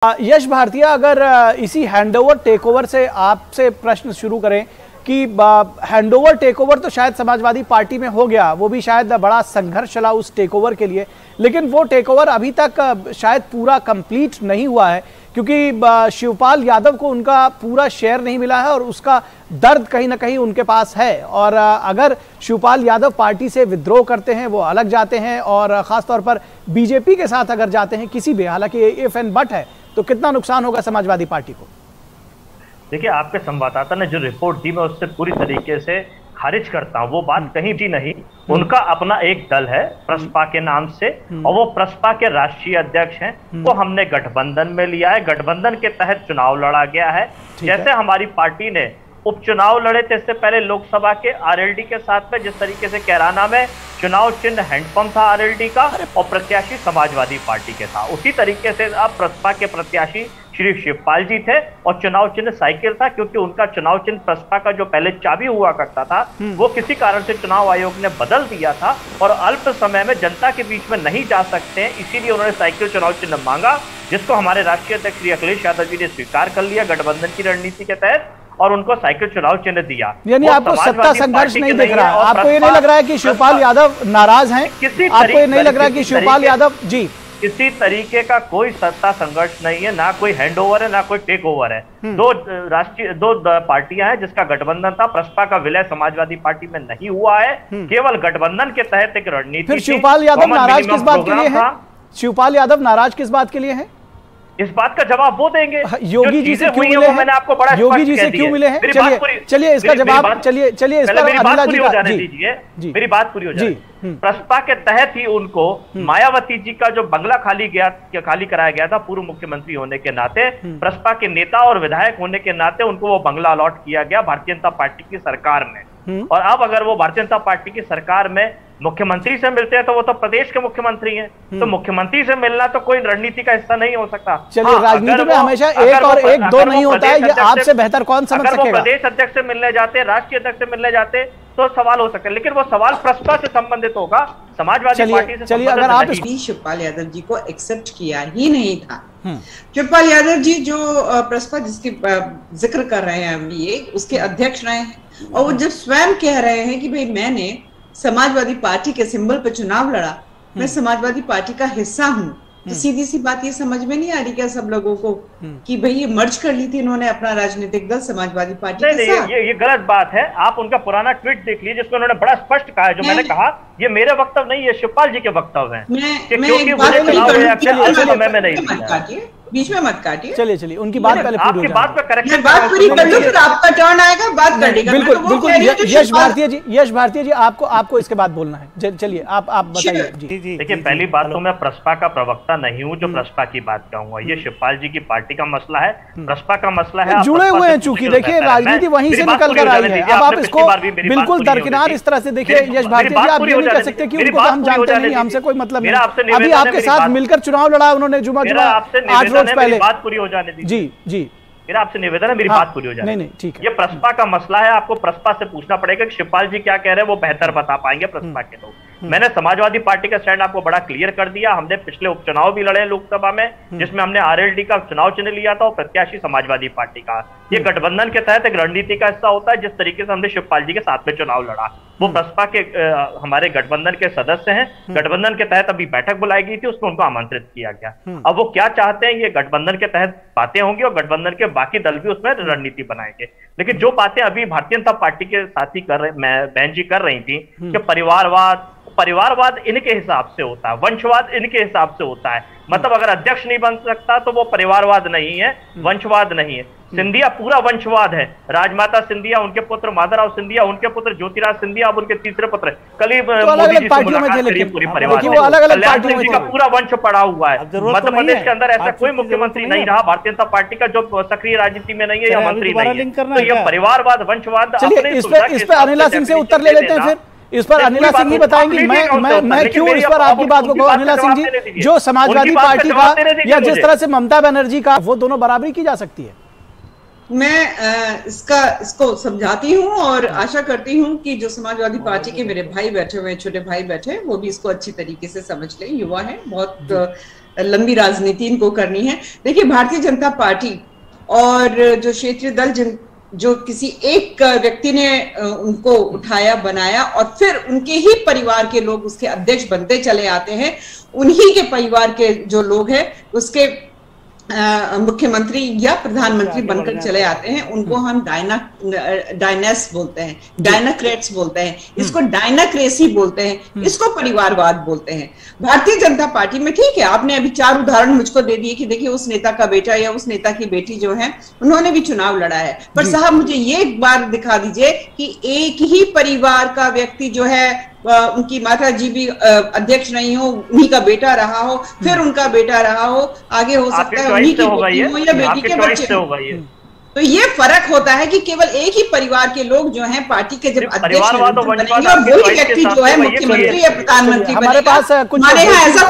यश भारतीय, अगर इसी हैंडओवर टेकओवर से आपसे प्रश्न शुरू करें कि हैंडओवर टेकओवर तो शायद समाजवादी पार्टी में हो गया, वो भी शायद बड़ा संघर्ष चला उस टेकओवर के लिए, लेकिन वो टेकओवर अभी तक शायद पूरा कंप्लीट नहीं हुआ है क्योंकि शिवपाल यादव को उनका पूरा शेयर नहीं मिला है और उसका दर्द कहीं ना कहीं उनके पास है। और अगर शिवपाल यादव पार्टी से विद्रोह करते हैं, वो अलग जाते हैं और खासतौर पर बीजेपी के साथ अगर जाते हैं किसी भी, हालांकि इफ एंड बट है, तो कितना नुकसान होगा समाजवादी पार्टी को? देखिए, आपके संवाददाता ने जो रिपोर्ट दी मैं उससे पूरी तरीके से खारिज करता हूं। वो बात कहीं भी नहीं। उनका अपना एक दल है प्रसपा के नाम से और वो प्रसपा के राष्ट्रीय अध्यक्ष हैं। वो हमने गठबंधन में लिया है, गठबंधन के तहत चुनाव लड़ा गया है। जैसे हमारी पार्टी ने उपचुनाव लड़े थे इससे पहले लोकसभा के आरएलडी के साथ में, जिस तरीके से कैराना में चुनाव चिन्ह हैंडपंप था आरएलडी का और प्रत्याशी समाजवादी पार्टी के था, उसी तरीके से अब प्रसपा के प्रत्याशी श्री शिवपाल जी थे और चुनाव चिन्ह साइकिल था, क्योंकि उनका चुनाव चिन्ह प्रसपा का जो पहले चाबी हुआ करता था वो किसी कारण से चुनाव आयोग ने बदल दिया था और अल्प समय में जनता के बीच में नहीं जा सकते हैं, इसीलिए उन्होंने साइकिल चुनाव चिन्ह मांगा, जिसको हमारे राष्ट्रीय अध्यक्ष श्री अखिलेश यादव जी ने स्वीकार कर लिया गठबंधन की रणनीति के तहत और उनको साइकिल चुनाव चिन्ह दिया। यानी आपको सत्ता संघर्ष नहीं दिख रहा है? आपको ये नहीं लग रहा है कि शिवपाल यादव नाराज हैं? आपको ये नहीं लग रहा है कि शिवपाल यादव जी किसी तरीके का कोई सत्ता संघर्ष नहीं है, ना कोई हैंडओवर है, ना कोई टेक ओवर है। दो पार्टियां हैं जिसका गठबंधन था। प्रसपा का विलय समाजवादी पार्टी में नहीं हुआ है, केवल गठबंधन के तहत एक रणनीति। फिर शिवपाल यादव नाराज किस बात के लिए है? शिवपाल यादव नाराज किस बात के लिए है? इस बात का जवाब वो देंगे। योगी जी से क्यों मिले हैं? मैंने आपको बड़ा योगी जी से क्यों मिले हैं? चलिए इसका जवाब, चलिए इसका मेरी बात पूरी हो जाने दीजिए, मेरी बात पूरी हो जाए। प्रसपा के तहत ही उनको मायावती जी का जो बंगला खाली कराया गया था पूर्व मुख्यमंत्री होने के नाते, प्रसपा के नेता और विधायक होने के नाते उनको वो बंगला अलॉट किया गया भारतीय जनता पार्टी की सरकार में। और अब अगर वो भारतीय जनता पार्टी की सरकार में मुख्यमंत्री से मिलते हैं तो वो तो प्रदेश के मुख्यमंत्री हैं, तो मुख्यमंत्री से मिलना तो कोई रणनीति का हिस्सा नहीं हो सकता। चलिए, राजनीति में हमेशा एक और एक दो नहीं होता है, ये आपसे बेहतर कौन समझ सकेगा? अगर वो प्रदेश अध्यक्ष से मिलने जाते, राष्ट्रीय अध्यक्ष से मिलने जाते तो सवाल हो सकता है, लेकिन वो सवाल प्रसपा से संबंधित होगा, समाजवादी पार्टी से। चलिए, अगर आप शिवपाल यादव जी को एक्सेप्ट किया ही नहीं था। शिवपाल यादव जी जो प्रसपा जिसकी जिक्र कर रहे हैं हम, ये उसके अध्यक्ष रहे हैं और वो जब स्वयं कह रहे हैं कि भाई मैंने समाजवादी पार्टी के सिंबल पर चुनाव लड़ा, मैं समाजवादी पार्टी का हिस्सा हूँ, तो सीधी सी बात ये समझ में नहीं आ रही क्या सब लोगों को कि भाई ये मर्ज कर ली थी इन्होंने अपना राजनीतिक दल समाजवादी पार्टी के साथ? ये गलत बात है। आप उनका पुराना ट्वीट देख लीजिए जिसमें उन्होंने बड़ा स्पष्ट कहा है, जो मैंने कहा ये मेरे वक्तव्य नहीं, ये शिवपाल जी के वक्तव्य हैं। बीच में मत काटिए। चलिए उनकी बात पहले आपकी बात पे करेक्शन बात पूरी कर लो, फिर आपका टर्न आएगा, बात करेगा। बिल्कुल। यश भारतीय जी आपको इसके बाद बोलना है। चलिए आप बताइए जी। देखिए, पहली बात तो मैं प्रसपा का प्रवक्ता नहीं हूँ जो प्रसपा की बात कहूंगा। ये शिवपाल जी की पार्टी का मसला है, प्रसपा का मसला है, जुड़े हुए हैं चूंकि। देखिए, राजनीति वहीं से निकल कर आई है। अब आप इसको बिल्कुल दरकिनार इस तरह से देखिए। यश भारतीय जी, आप ये नहीं कह सकते कि उनको हम जानते नहीं, हमसे कोई मतलब नहीं। अभी आपके साथ मिलकर चुनाव लड़ा उन्होंने जुमा 8 रोज पहले। बात पूरी हो जाने दीजिए। जी मेरा आपसे निवेदन है, मेरी बात पूरी हो जाए। नहीं ठीक है। ये प्रसपा का मसला है, आपको प्रसपा से पूछना पड़ेगा कि शिवपाल जी क्या कह रहे हैं, वो बेहतर बता पाएंगे प्रसपा के लोग। मैंने समाजवादी पार्टी का स्टैंड आपको बड़ा क्लियर कर दिया। हमने पिछले उपचुनाव भी लड़े लोकसभा में, जिसमें हमने आरएलडी का चुनाव चिन्ह लिया था और प्रत्याशी समाजवादी पार्टी का। ये गठबंधन के तहत एक रणनीति का हिस्सा होता है। जिस तरीके से हमने शिवपाल जी के साथ में चुनाव लड़ा, वो प्रसपा के हमारे गठबंधन के सदस्य हैं। गठबंधन के तहत अभी बैठक बुलाई गई थी, उसमें उनको आमंत्रित किया गया। अब वो क्या चाहते हैं, ये गठबंधन के तहत बातें होंगी और गठबंधन के बाकी दल भी उसमें रणनीति बनाएंगे। लेकिन जो बातें अभी भारतीय जनता पार्टी के साथी कर रहे, बहन जी कर रही थी कि परिवारवाद इनके हिसाब से होता है, वंशवाद इनके हिसाब से होता है। मतलब अगर अध्यक्ष नहीं बन सकता तो वो परिवारवाद नहीं है, वंशवाद नहीं है। सिंधिया पूरा वंशवाद है। राजमाता सिंधिया, उनके पुत्र माधवराव सिंधिया, उनके पुत्र ज्योतिराज सिंधिया, अब उनके तीसरे पुत्र कल मोदी जी से मुलाकात करिए पूरी परिवार जी का पूरा वंश पड़ा हुआ है। मध्य प्रदेश के अंदर ऐसा कोई मुख्यमंत्री नहीं रहा भारतीय जनता पार्टी का जो सक्रिय राजनीति में नहीं है या मंत्री नहीं है। तो ये परिवारवाद, वंशवाद। इस पर अनिला सिंह से उत्तर ले लेते हैं, फिर इस पर अनिला सिंह ही बताएंगी। मैं क्यों इस पर आपकी बात को कहूं? अनिला सिंह जी, जो समाजवादी पार्टी का या जिस तरह से ममता बनर्जी का, वो दोनों बराबरी की जा सकती है। मैं इसको समझाती हूँ और आशा करती हूँ कि जो समाजवादी पार्टी के मेरे भाई बैठे हुए, छोटे भाई बैठे, वो भी इसको अच्छी तरीके से समझ लें। युवा है, बहुत लंबी राजनीति इनको करनी है। देखिए, भारतीय जनता पार्टी और जो क्षेत्रीय दल जो किसी एक व्यक्ति ने उनको उठाया, बनाया और फिर उनके ही परिवार के लोग उसके अध्यक्ष बनते चले आते हैं, उन्हीं के परिवार के जो लोग हैं उसके मुख्यमंत्री या प्रधानमंत्री बनकर चले आते हैं, उनको हम डायनेस बोलते हैं, डायनाक्रेट्स बोलते हैं, इसको डायनाक्रेसी बोलते हैं, इसको परिवारवाद बोलते हैं। भारतीय जनता पार्टी में ठीक है, आपने अभी 4 उदाहरण मुझको दे दिए कि देखिए उस नेता का बेटा या उस नेता की बेटी जो है उन्होंने भी चुनाव लड़ा है, पर साहब मुझे ये एक बार दिखा दीजिए कि एक ही परिवार का व्यक्ति जो है, उनकी माता जी भी अध्यक्ष नहीं हो, उन्हीं का बेटा रहा हो, फिर उनका बेटा रहा हो, आगे हो सकता है उन्हीं की बेटी हो या बेटी के बच्चे हो। तो ये फरक होता है कि केवल एक ही परिवार के लोग जो हैं पार्टी के जब अध्यक्ष बनेंगे और वही व्यक्ति जो है मुख्यमंत्री या प्रधानमंत्री बनेगा। हमारे यहाँ ऐसा